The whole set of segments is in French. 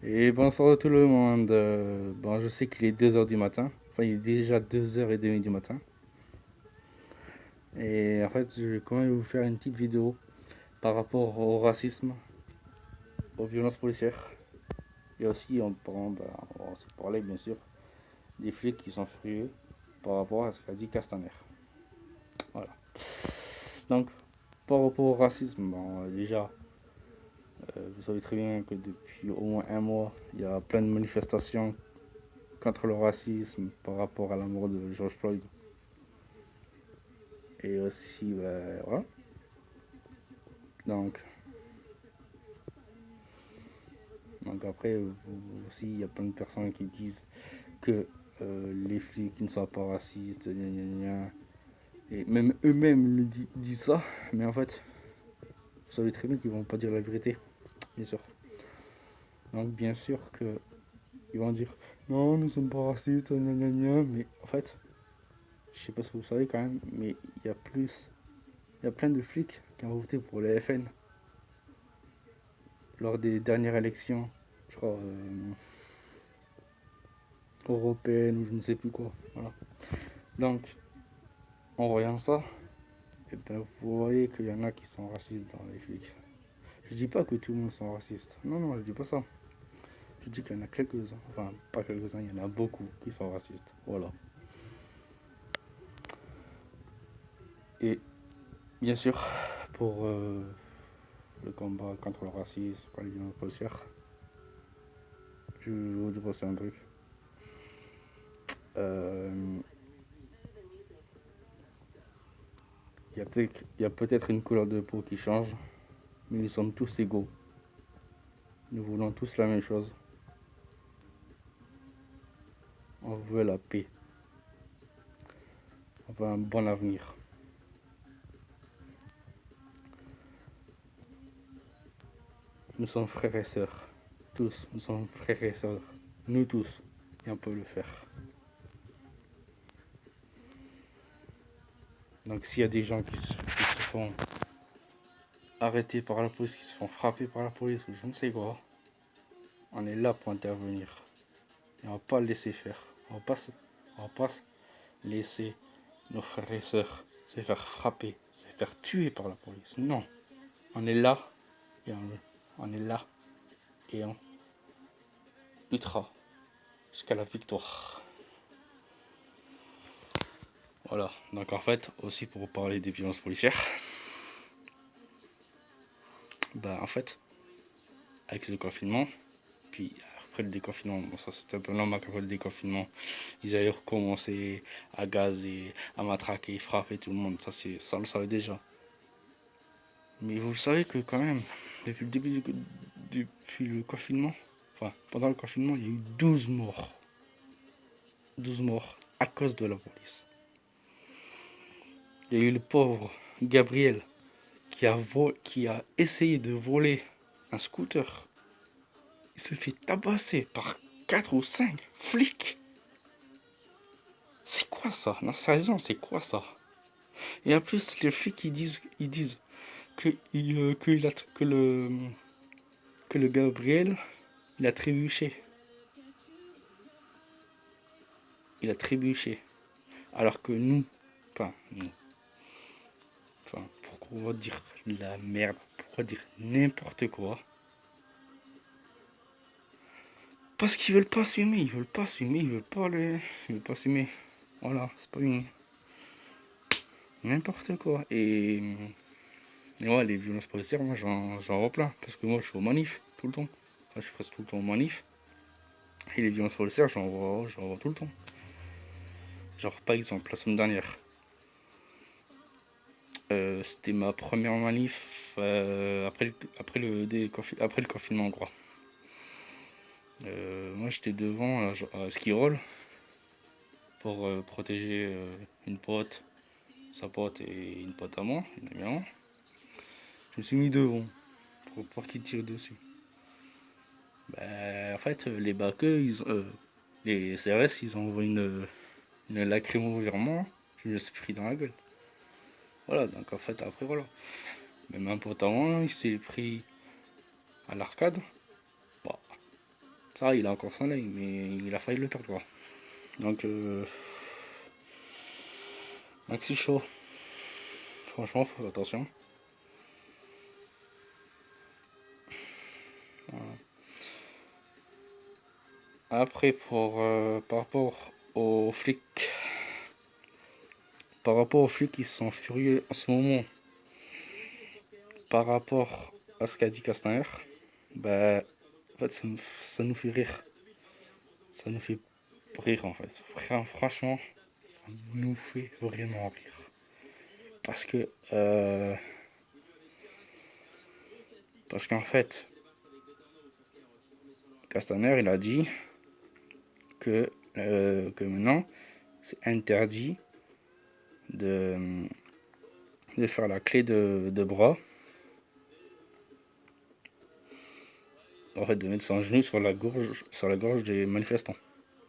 Et bonsoir à tout le monde. Bon, je sais qu'il est 2 heures du matin. Enfin, il est déjà 2h30 du matin. Et en fait, je vais quand même vous faire une petite vidéo par rapport au racisme, aux violences policières. Et aussi, on va aussi parler, bien sûr, des flics qui sont furieux par rapport à ce qu'a dit Castaner. Voilà. Donc, par rapport au racisme, bon, déjà, vous savez très bien que depuis au moins un mois, il y a plein de manifestations contre le racisme par rapport à la mort de George Floyd. Et aussi, voilà. Donc, donc après, aussi, il y a plein de personnes qui disent que les flics ne sont pas racistes, gna gna gna. Et même eux-mêmes disent ça, mais en fait, vous savez très bien qu'ils vont pas dire la vérité, bien sûr. Donc, bien sûr que ils vont dire non, nous sommes pas racistes, gna gna gna. Mais en fait, je sais pas si vous savez quand même, mais il y a plein de flics qui ont voté pour les FN lors des dernières élections, je crois, européennes ou je ne sais plus quoi. Voilà. Donc, en voyant ça, eh ben, vous voyez qu'il y en a qui sont racistes dans les flics. Je dis pas que tout le monde sont racistes. Non, non, je dis pas ça. Je dis qu'il y en a quelques-uns. Enfin, pas quelques-uns, il y en a beaucoup qui sont racistes. Voilà. Et bien sûr, pour le combat contre le racisme, par les violences policières, je vous dis passer un truc. Euh, il y a peut-être une couleur de peau qui change, mais nous sommes tous égaux. Nous voulons tous la même chose. On veut la paix. On veut un bon avenir. Nous sommes frères et sœurs. Tous, nous sommes frères et sœurs. Nous tous. Et on peut le faire. Donc s'il y a des gens qui se font arrêter par la police, qui se font frapper par la police ou je ne sais quoi, on est là pour intervenir. Et on va pas le laisser faire. On va pas laisser nos frères et sœurs se faire frapper, se faire tuer par la police. Non. On est là et on est là et on luttera jusqu'à la victoire. Voilà, donc en fait, aussi pour parler des violences policières, bah en fait, avec le confinement, puis après le déconfinement, bon ça c'était un peu normal qu'après le déconfinement, ils allaient recommencer à gazer, à matraquer, frapper tout le monde, ça on le savait déjà. Mais vous savez que quand même, depuis le début depuis le confinement, enfin pendant le confinement, il y a eu 12 morts. 12 morts à cause de la police. Il y a eu le pauvre Gabriel qui a essayé de voler un scooter. Il se fait tabasser par 4 ou 5 flics. C'est quoi ça? Non, sérieusement, c'est quoi ça? Et en plus, les flics, ils disent que, que le Gabriel, il a trébuché. Il a trébuché. Alors que nous, enfin, nous, enfin, pourquoi dire la merde? Pourquoi dire n'importe quoi? Parce qu'ils veulent pas assumer, ils veulent pas assumer, ils veulent pas assumer. Voilà, c'est pas une n'importe quoi. Et ouais, les violences policières, moi j'en vois plein. Parce que moi je suis au manif tout le temps. Enfin, je suis presque tout le temps au manif. Et les violences policières, j'en vois tout le temps. Genre par exemple, la semaine dernière, c'était ma première manif après le confinement, quoi. Moi j'étais devant à ski roll pour protéger une pote, sa pote et une pote à moi, une amie à moi. Je me suis mis devant pour pas qu'ils tirent dessus. En fait, les baqueux, les CRS, ils ont envoyé une lacrymo vers moi. Je me suis pris dans la gueule. Voilà, donc en fait, après, voilà. Même un pote à moi, il s'est pris à l'arcade. Bah, Ça, il a encore son œil, mais il a failli le perdre, quoi. Donc, c'est chaud. Franchement, faut faire attention. Voilà. Après, par rapport aux flics, ils sont furieux en ce moment. Par rapport à ce qu'a dit Castaner, bah, en fait, ça nous fait rire. Ça nous fait rire, en fait. Franchement, ça nous fait vraiment rire. Parce que, parce qu'en fait, Castaner, il a dit que maintenant, c'est interdit de, de faire la clé de bras. En fait, de mettre son genou sur la gorge des manifestants.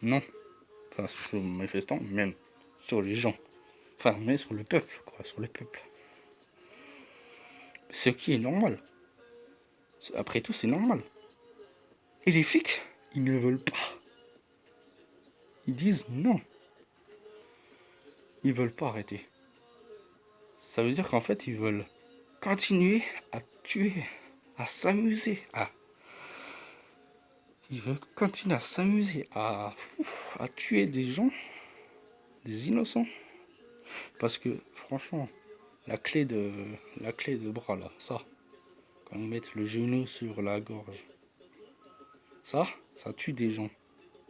Non, enfin sur les manifestants, même sur les gens. Enfin, mais sur le peuple, quoi, sur le peuple. Ce qui est normal. Après tout, c'est normal. Et les flics, ils ne veulent pas. Ils disent non. Ils veulent pas arrêter. Ça veut dire qu'en fait, ils veulent continuer à tuer, à s'amuser, ils veulent continuer à s'amuser, à tuer des gens, des innocents. Parce que franchement, la clé de bras là, ça, quand ils mettent le genou sur la gorge, ça tue des gens.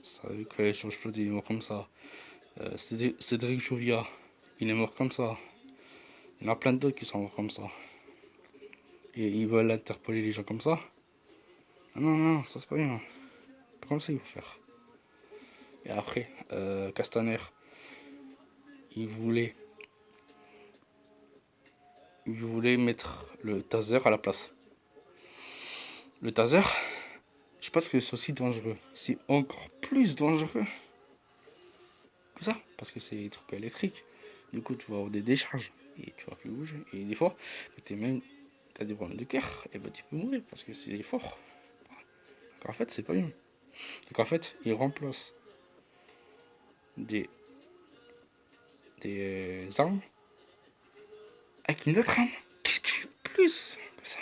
Ça veut que les choses il est mort comme ça. Cédric Chouviat, il est mort comme ça. Il y en a plein d'autres qui sont morts comme ça. Et ils veulent interpeller les gens comme ça. Ah non, non, ça c'est pas bien. Pas comme ça il faut faire. Et après, Castaner, il voulait, mettre le taser à la place. Le taser, je pense que c'est aussi dangereux. C'est encore plus dangereux que ça. Parce que c'est des trucs électriques. Du coup, tu vas avoir des décharges. Et tu vas plus bouger. Et des fois, t'as des problèmes de cœur. Et ben tu peux mourir parce que c'est fort. Donc en fait, c'est pas bien. Donc en fait, ils remplacent des, armes avec une autre arme qui tue plus que ça.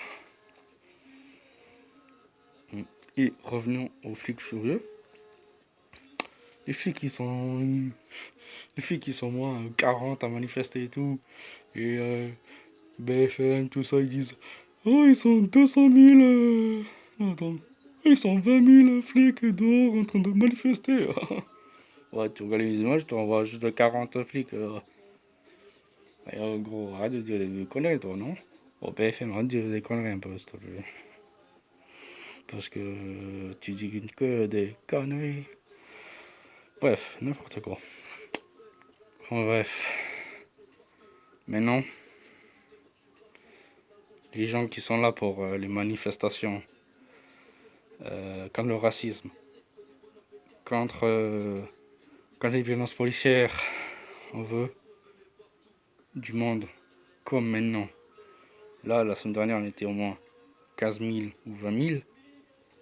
Et revenons aux flics furieux. Les flics qui sont. Les flics qui sont moins 40 à manifester et tout. Et BFM, tout ça, ils disent oh, ils sont 200 000. Attends. Ils sont 20 000 flics dehors en train de manifester. Ouais, tu regardes les images, tu en vois juste 40 flics. Et, gros, arrête de dire des conneries, toi, non? Bon, BFM, arrête de dire des conneries un peu, s'il te plaît. Parce que tu dis que des conneries. Bref, n'importe quoi. Enfin, bref. Maintenant, les gens qui sont là pour les manifestations contre le racisme, contre les violences policières, on veut du monde comme maintenant. Là, la semaine dernière, on était au moins 15 000 ou 20 000.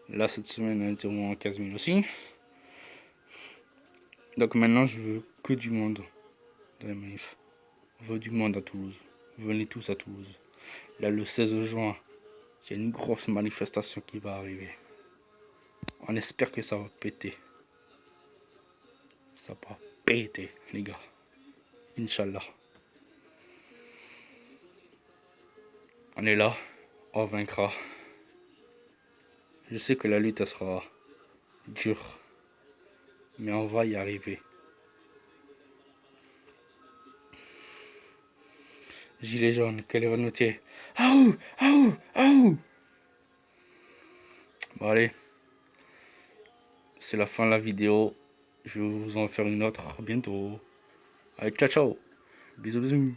Là, cette semaine, on était au moins 15 000 aussi. Donc maintenant, je veux que du monde dans les manifs. On veut du monde à Toulouse. Venez tous à Toulouse. Là, le 16 juin, il y a une grosse manifestation qui va arriver. On espère que ça va péter. Ça va péter, les gars. Inch'Allah. On est là. On vaincra. Je sais que la lutte sera dure. Mais on va y arriver. Gilets jaunes, quel est votre métier? Aouh! Aouh! Aouh! Bon, allez. C'est la fin de la vidéo. Je vais vous en faire une autre bientôt. Allez, ciao, ciao. Bisous, bisous.